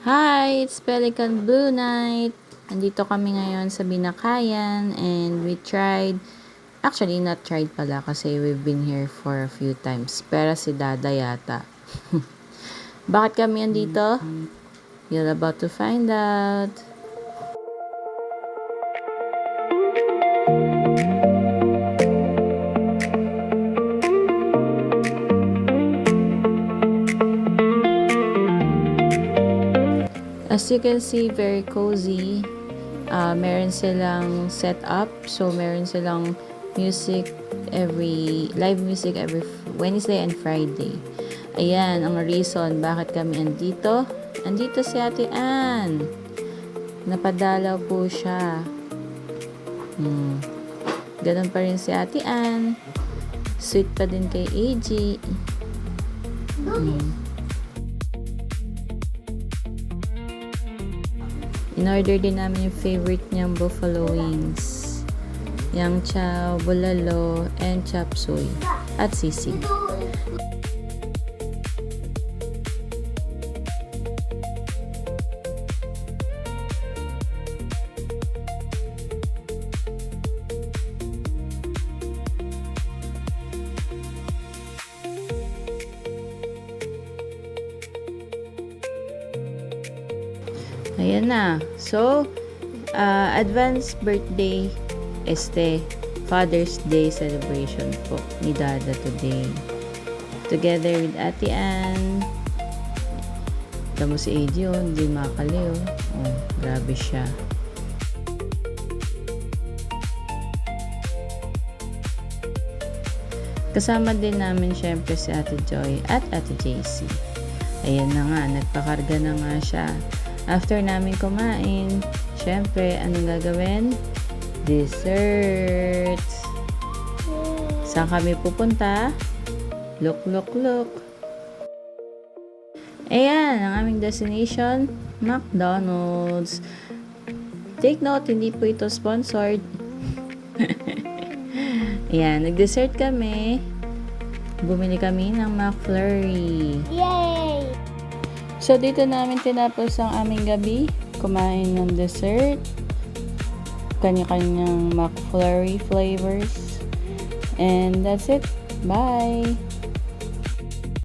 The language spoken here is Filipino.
Hi, it's Pelican Blue Night. Nandito kami ngayon sa Binakayan and we actually not tried pala kasi we've been here for a few times. Pero si Dada yata. Bakit kami andito? You're about to find out. As you can see, very cozy. Meron silang setup. So, meron silang live music every Wednesday and Friday. Ayan, ang reason bakit kami andito. Andito si Ate Ann. Napadalaw po siya. Ganon pa rin si Ate Ann. Sweet pa din kay AG. In-order din namin yung favorite niyang buffalo wings. Yang chow, bulalo, and chop suey. At sisig. Ayan na. So, advance birthday, Father's Day celebration po ni Dada today. Together with Ate Ann. Tamo si AJ, hindi makaliw. Oh, grabe siya. Kasama din namin syempre si Ate Joy at Ate JC. Ayan na nga, nagpakarga na nga siya. After namin kumain, syempre, anong gagawin? Dessert! Saan kami pupunta? Look. Ayan, ang aming destination, McDonald's. Take note, hindi po ito sponsored. Ayan, nag-dessert kami. Bumili kami ng McFlurry. Yay! So, dito namin tinapos ang aming gabi. Kumain ng dessert. Kanya-kanyang McFlurry flavors. And that's it. Bye!